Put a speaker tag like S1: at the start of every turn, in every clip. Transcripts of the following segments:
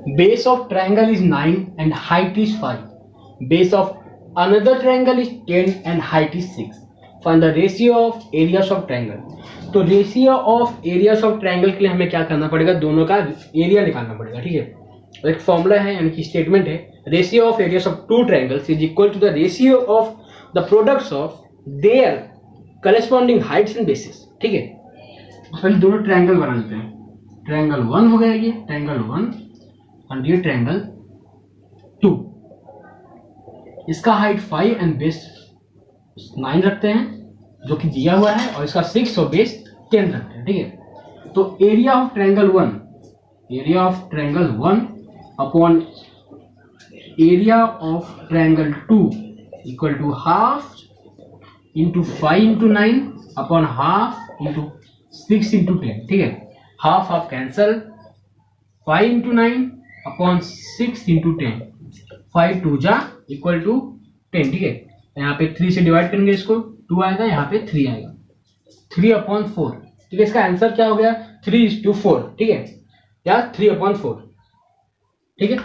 S1: Base of triangle is 9 and height is 5. Base of another triangle is 10 and height is 6. Find the ratio of areas of triangle. तो ratio of areas of triangle के लिए हमें क्या करना पड़ेगा, दोनों का एरिया निकालना पड़ेगा. ठीक है, एक फॉर्मूला है यानी कि स्टेटमेंट है, ratio of areas of two triangles is equal to the ratio of the products of their corresponding heights and bases. ठीक है, पहले दोनों ट्रायंगल बना लेते हैं. ट्रायंगल 1 हो गया, ये ट्रायंगल 1 और ये ट्रायंगल 2. इसका हाइट 5 एंड बेस 9 रखते हैं जो कि दिया हुआ है, और इसका 6 और बेस 10 रखते हैं. ठीक है, तो area of triangle 1 upon area of triangle 2 equal to half into 5 into 9 upon half into 6 into 10. ठीक है, half half cancel, 5 into 9 upon 6 into 10, 5 2 जा इक्वल टू 10. ठीक है, यहाँ पे 3 से डिवाइड करेंगे इसको, 2 आएगा, यहाँ पे 3 आएगा, 3 अपॉन 4. ठीक है, इसका आंसर क्या हो गया, 3:4. ठीक है, या 3/4. ठीक है,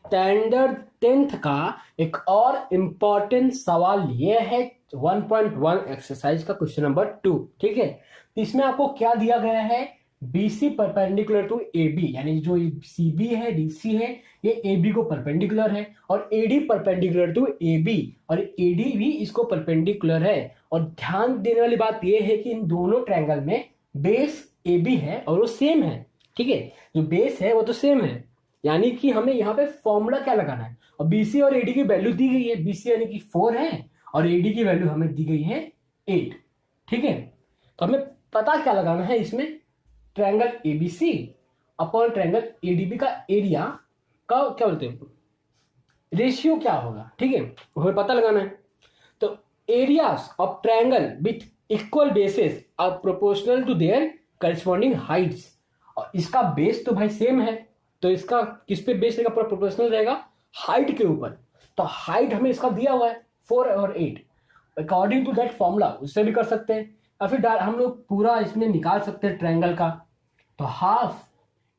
S1: स्टैंडर्ड 10th का एक और इम्पॉर्टेंट सवाल ये है 1.1 एक्सरसाइज का क्वेश्चन नंबर 2. ठीक है, इसमें आपको क्या दिया गया है, BC परपेंडिकुलर टू AB, यानी जो CB है, DC है, ये AB को परपेंडिकुलर है, और AD परपेंडिकुलर टू AB, और AD भी इसको परपेंडिकुलर है. और ध्यान देने वाली बात ये है कि इन दोनों ट्रायंगल में बेस AB है और वो सेम है. ठीक है, जो बेस है वो तो सेम है, यानी कि हमें यहाँ पे फॉर्मूला क्या लगाना है, और BC और AD की वैल्यू दी गई है, BC यानी कि 4 है और AD की वैल्यू हमें दी गई है 8. ठीक है, तो हमें पता क्या लगाना है, इसमें triangle ABC upon triangle ADB का एरिया का क्या बोलते हैं, रेशियो क्या होगा. ठीक है, हमें पता लगाना है. तो areas of triangle with equal bases are proportional to their corresponding heights. और इसका बेस तो भाई सेम है, तो इसका किस पे बेस रहेगा, प्रोपोर्शनल रहेगा हाइट के ऊपर. तो हाइट हमें इसका दिया हुआ है 4 और 8, अकॉर्डिंग टू दैट फॉर्मूला उससे भी कर सकते हैं, या फिर हम लोग पूरा इसमें निकाल सकते हैं ट्रायंगल का. तो half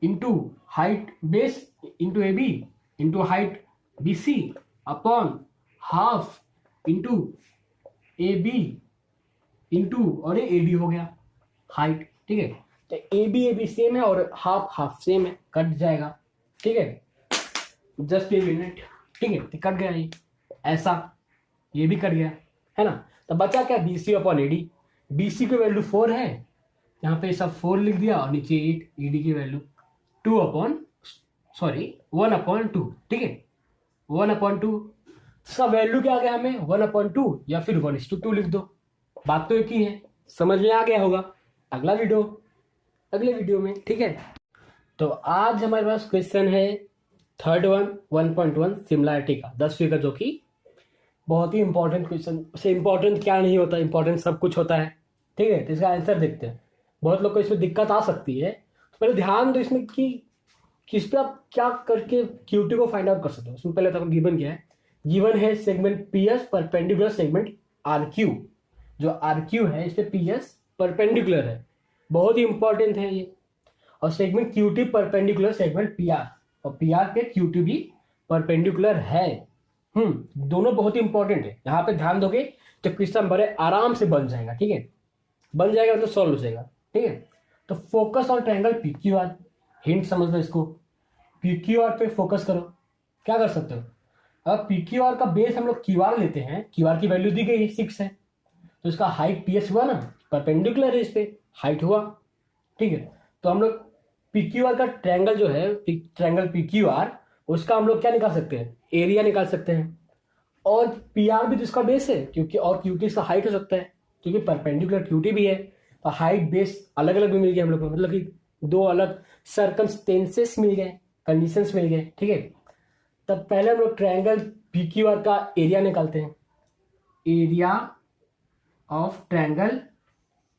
S1: into height base into AB into height BC upon half into AB into, और ये AD हो गया हाइट. ठीक है, तो AB सेम है और हाफ हाफ सेम है, कट जाएगा. ठीक है, जस्ट ए मिनट. ठीक है, तो कट गया ये, ऐसा ये भी कट गया है ना. तो बचा क्या, BC अपॉन AD. BC की वैल्यू 4 है, यहाँ पे सब 4 लिख दिया, और नीचे 8. AD की वैल्यू 1/2. ठीक है, 1/2. इसका वैल्यू क्या आ गया हमें, 1/2 या फिर 1:2 लिख दो. बात तो एक ही है, समझ में आ गया होगा. अगले वीडियो में. ठीक है, तो आज हमारे पास क्वेश्चन है थर्ड 1.1 सिमिलैरिटी का 10वीं का, जो कि बहुत ही इंपॉर्टेंट क्वेश्चन. उसे इंपॉर्टेंट क्या नहीं होता, इंपॉर्टेंट सब कुछ होता है. ठीक है, तो इसका आंसर देखते हैं. बहुत लोग को इसमें दिक्कत आ सकती है, तो पहले ध्यान दो इसमें कि किस पे आप क्या करके QT को फाइंड आउट कर सकते हो. उसमें पहले तो गिवन क्या है, गिवन है segment PS perpendicular segment RQ. जो RQ है इस पे PS परपेंडिकुलर है, बहुत ही इंपॉर्टेंट है ये. और segment QT perpendicular segment PR, और PR पे QT भी परपेंडिकुलर है. दोनों बहुत ही इंपॉर्टेंट है. यहाँ पे ध्यान दोगे तो क्वेश्चन बड़े आराम से बन जाएगा. ठीक है, बन जाएगा मतलब सॉल्व हो जाएगा. ठीक है, तो focus on triangle PQR. Hint समझ लो इसको, PQR पे फोकस करो. क्या कर सकते हो, अब PQR का बेस हम लोग QR लेते हैं, QR की वैल्यू दी गई है 6 है, तो इसका हाइट PS हुआ ना, परपेंडिकुलर है इस पे, हाइट हुआ. ठीक है, तो हम लोग PQR का ट्रायंगल जो है, ट्रायंगल PQR, उसका हम लोग क्या निकाल सकते हैं, एरिया निकाल सकते हैं. और PR भी तो इसका बेस है, क्योंकि और QT इसका हाइट हो सकता है, क्योंकि परपेंडिकुलर QT भी है. तो हाइट बेस अलग अलग भी मिल गया हम लोग को, मतलब कि दो अलग सर्कमस्टेंसेस मिल गए, कंडीशंस मिल गए. ठीक है, तब पहले हम लोग ट्रायंगल PQR का एरिया निकालते हैं. Area of triangle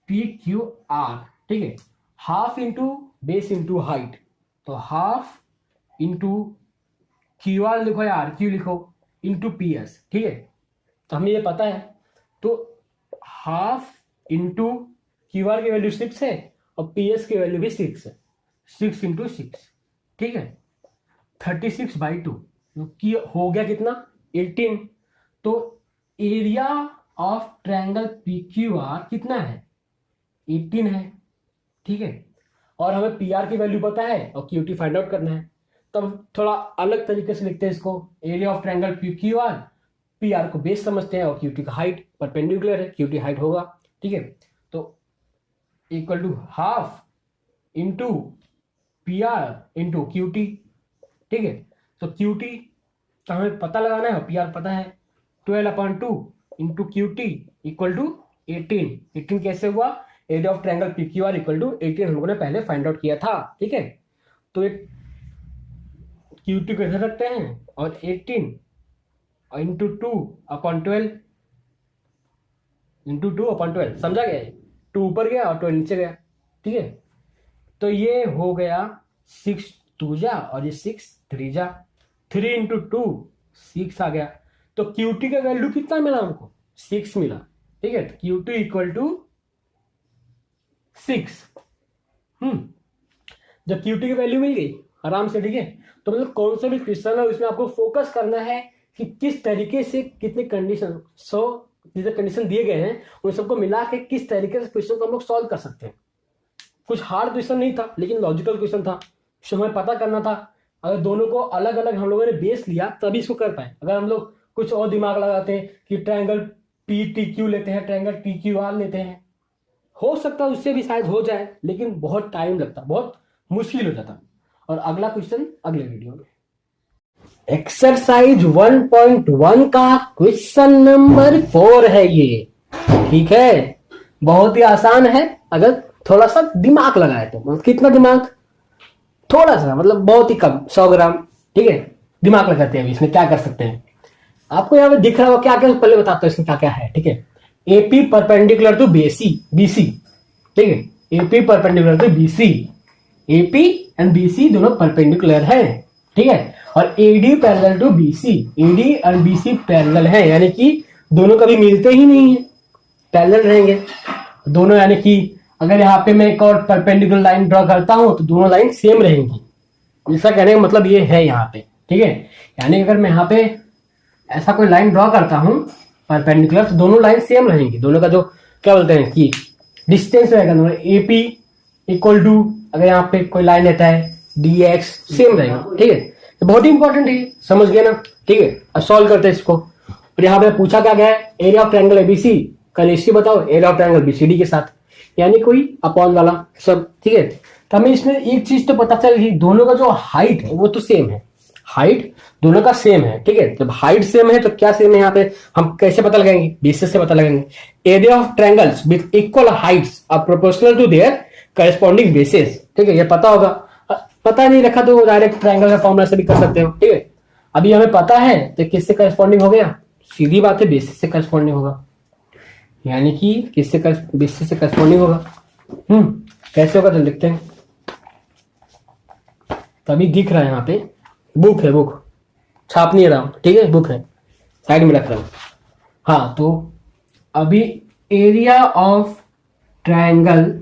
S1: PQR. ठीक है, half into base into height, तो हाफ इंटू QR लिखो या RQ लिखो इंटू PS. ठीक है, तो हमें ये पता है, तो हाफ इंटू QR की वैल्यू 6 है और PS की वैल्यू भी 6 है, 6 इंटू 6. ठीक है, 36/2 कि हो गया कितना 18। तो area of triangle P Q are कितना है 18 है, ठीक है। और हमें पी आर की वैल्यू पता है और क्यू टी फाइंड आउट करना है। तब थोड़ा अलग तरीके से लिखते हैं इसको, area of triangle P Q R, P R को बेस समझते हैं और क्यू टी का हाइट, परपेंडिकुलर है क्यू टी हाइट होगा, ठीक है। तो equal to half into P R into Q T, ठीक है। तो क्यू टी का हमें पता लगाना है और पी आर पता है, 12/2 into Q T equal to 18 कैसे हुआ, area of triangle P Q R equal to 18 हम लोगों ने पहले फाइंड आउट किया था, ठीक है। तो एक क्यू टी को इधर रखते हैं और 18 इंटू 2/12 इंटू 2/12, समझा गया, 2 ऊपर गया और 12 नीचे गया, ठीक है। तो ये हो गया 6 2 जा और ये 6 3 जा, 3 इंटू 2 6 आ गया। तो क्यू टी का वैल्यू कितना मिला हमको 6 मिला, ठीक है। Q T equal to 6। जब क्यू टी की वैल्यू मिल गई आराम से, ठीक है। तो मतलब कौन सा भी क्वेश्चन है उसमें आपको फोकस करना है कि किस तरीके से कितने कंडीशन, जितने कंडीशन दिए गए हैं उन सबको मिला के किस तरीके से क्वेश्चन को हम लोग सॉल्व कर सकते हैं। कुछ हार्ड क्वेश्चन नहीं था लेकिन लॉजिकल क्वेश्चन था, जो हमें पता करना था। अगर दोनों को अलग अलग हम लोगों ने बेस लिया तभी इसको कर पाए। अगर हम लोग कुछ और दिमाग लगाते हैं कि ट्रायंगल पी टी क्यू लेते हैं, ट्रायंगल टी क्यू आर लेते हैं, हो सकता है उससे भी शायद हो जाए लेकिन बहुत टाइम लगता, बहुत मुश्किल हो जाता। और अगला क्वेश्चन अगले वीडियो में। एक्सरसाइज 1.1 का क्वेश्चन नंबर 4 है ये, ठीक है। बहुत ही आसान है अगर थोड़ा सा दिमाग लगाए तो। मतलब कितना दिमाग, थोड़ा सा, मतलब बहुत ही कम, 100 ग्राम, ठीक है। दिमाग लगाते हैं अभी इसमें क्या कर सकते हैं। आपको यहाँ पे दिख रहा हो क्या क्या, पहले बताता हूँ इसमें क्या क्या है, ठीक है। एपी परपेंडिकुलर टू बीसी, ठीक है। AP perpendicular to BC, AP and BC दोनों परपेंडिकुलर है, ठीक है। और AD parallel to BC, AD and BC parallel है, यानी कि दोनों कभी मिलते ही नहीं है, पैरेलल रहेंगे दोनों। यानी कि अगर यहाँ पे मैं एक और परपेंडिकुलर लाइन ड्रॉ करता हूं तो दोनों लाइन सेम रहेंगी। इसका कहने का मतलब ये है यहाँ पे, ठीक है। यानी अगर मैं यहाँ पे ऐसा कोई लाइन ड्रॉ करता हूं परपेंडिकुलर तो दोनों लाइन सेम रहेंगी। दोनों का जो क्या बोलते हैं कि डिस्टेंस रहेगा दोनों, एपी इक्वल टू, अगर यहाँ पे कोई लाइन रहता है डी एक्स सेम रहेगा, ठीक है। तो बहुत ही इंपॉर्टेंट है, समझ गया ना, ठीक है। अब सॉल्व करते हैं इसको। और यहाँ पे पूछा क्या गया है, एरिया ऑफ ट्रायंगल एबीसी का रेशियो बताओ एरिया ऑफ ट्रायंगल बीसीडी के साथ, यानी कोई अपॉन वाला सब, ठीक है। तो हमें इसमें एक चीज तो पता चल रही, दोनों का जो हाइट है वो तो सेम है, हाइट दोनों का सेम है, ठीक है। जब हाइट सेम है तो क्या सेम है यहाँ पे, हम कैसे पता लगाएंगे, बेसिस से पता लगाएंगे। Area of triangles with equal heights are proportional to their corresponding bases, ठीक है। ये पता होगा, पता नहीं रखा तो डायरेक्ट ट्रायंगल का फॉर्मूला से भी कर सकते हो, ठीक है। अभी हमें पता है तो किससे करस्पॉन्डिंग हो गया, सीधी बात है बेसिस से करस्पॉन्डिंग होगा, यानी कि किससे बेसिस से करस्पॉन्डिंग होगा। कैसे होगा तो लिखते हैं। तो अभी दिख रहा है यहाँ पे, बुक है, बुक छाप नहीं रहा हूं, ठीक है, बुक है साइड में रख रहा हूं। हाँ, तो अभी area of triangle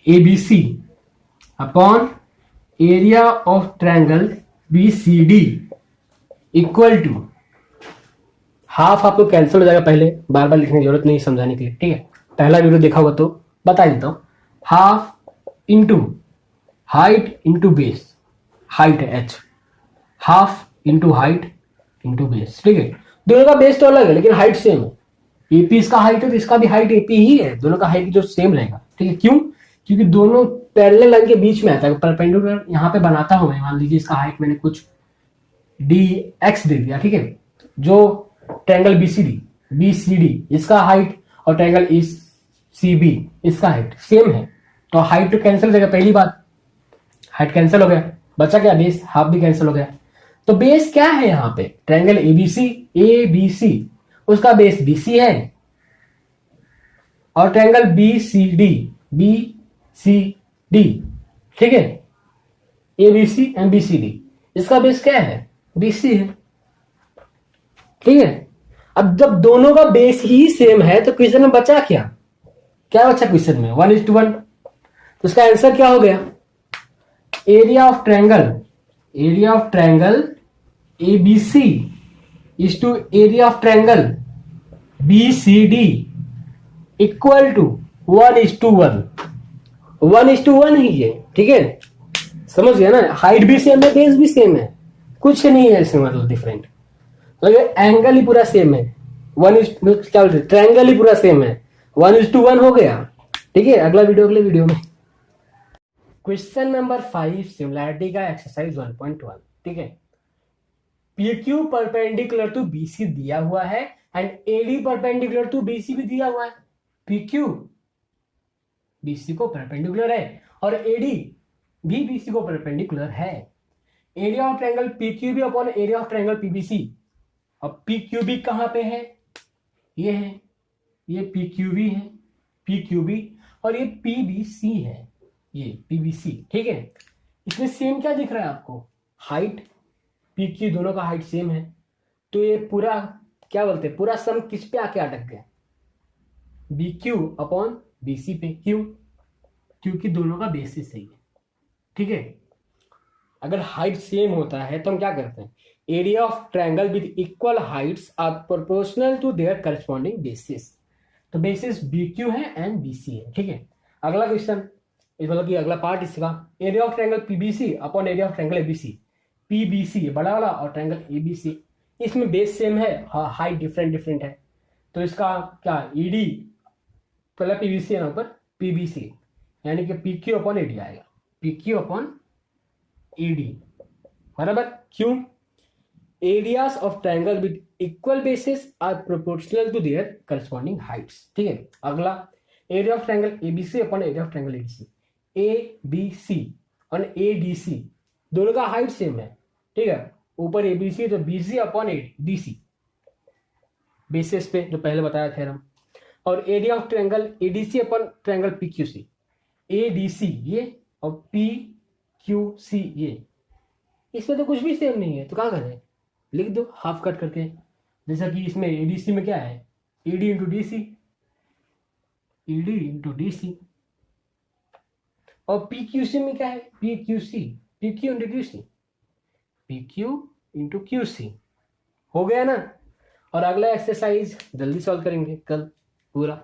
S1: ABC upon area of triangle BCD equal to half, आपको कैंसिल हो जाएगा, पहले बार बार लिखने की जरूरत नहीं समझाने के लिए, ठीक है। पहला वीडियो देखा होगा तो बता देता हूं, half into height into base, height है H, half into height into base, ठीक है। दोनों का बेस तो अलग है लेकिन हाइट सेम है। एपी इसका हाइट है तो इसका भी हाइट एपी ही है, दोनों का हाइट जो सेम रहेगा, ठीक है। क्यों, क्योंकि दोनों पैरेलल लाइन के बीच में आता है। परपेंडिकुलर यहाँ पे बनाता हूं मैं, मान लीजिए इसका हाइट मैंने कुछ डी एक्स दे दिया, ठीक है। जो ट्रायंगल बीसीडी इसका हाइट और ट्रायंगल ईसीबी इसका हाइट सेम है, तो हाइट तो कैंसिल हो जाएगा, पहली बात हाइट कैंसिल हो गया, बचा क्या बेस, हाफ भी कैंसिल हो गया। तो बेस क्या है यहाँ पे, ट्रायंगल एबीसी उसका बेस बीसी है, और ट्रायंगल बीसीडी ठीक है, एबीसी एंड बीसीडी इसका बेस क्या है, बीसी है, ठीक है। अब जब दोनों का बेस ही सेम है तो क्वेश्चन में बचा क्या, बचा क्वेश्चन में 1:1। तो इसका आंसर क्या हो गया, area of triangle area of triangle ABC is to area of triangle BCD equal to 1:1, 1:1 ही है, ठीक है, समझ गया ना। हाइट भी सेम है, बेस भी सेम है, कुछ नहीं है इसमें मतलब डिफरेंट, मतलब एंगल ही पूरा सेम है। क्या बोलते, ट्रायंगल ही पूरा सेम है, 1:1 हो गया, ठीक है। अगले वीडियो में क्वेश्चन नंबर 5 सिमिलैरिटी का एक्सरसाइज 1.1, ठीक है। PQ परपेंडिकुलर टू BC दिया हुआ है and AD perpendicular to BC भी दिया हुआ है। PQ BC को परपेंडिकुलर है और AD भी BC को परपेंडिकुलर है। Area of triangle PQB upon area of triangle PBC। अब PQB कहां पे है, ये है, ये PQB है, PQB, और ये PBC है, ये PBC, ठीक है। इसमें सेम क्या दिख रहा है आपको, हाइट, PQ दोनों का हाइट सेम है, तो ये पूरा क्या बोलते हैं, पूरा सम किस पे आके अटक गया, BQ अपॉन BC पे। क्यों, क्योंकि दोनों का बेसिस सही है, ठीक है। अगर हाइट सेम होता है तो हम क्या करते हैं, area of triangle with equal heights are proportional to their corresponding bases. तो बेसिस BQ है एंड BC है, ठीक है। अगला क्वेश्चन, इस मतलब कि अगला पार्ट इसका, area of triangle PBC upon area of triangle ABC। PBC बड़ा वाला और ट्रायंगल ABC, इसमें बेस सेम है, हाइट डिफरेंट है, तो इसका क्या ED, पहला PBC है ना ऊपर, PBC, यानी कि PQ अपॉन AD आएगा, PQ अपॉन AD, बराबर। क्यों, areas of triangle with equal bases are proportional to their corresponding heights, ठीक है। अगला, area of triangle ABC upon area of triangle ADC। ABC और ADC दोनों का हाइट सेम है, ठीक है, ऊपर ABC तो BC अपॉन DC बेसिस पे, जो पहले बताया थेरम। और area of triangle ADC upon triangle PQC, ADC ये और PQC ये, इसमें तो कुछ भी सेम नहीं है, तो क्या करें, लिख दो हाफ कट करके, जैसा कि इसमें ADC में क्या है, ED into DC, ED into DC, और PQC में क्या है, PQC, PQ into QC, PQ into QC, हो गया ना। और अगला एक्सरसाइज जल्दी सॉल्व करेंगे कल पूरा।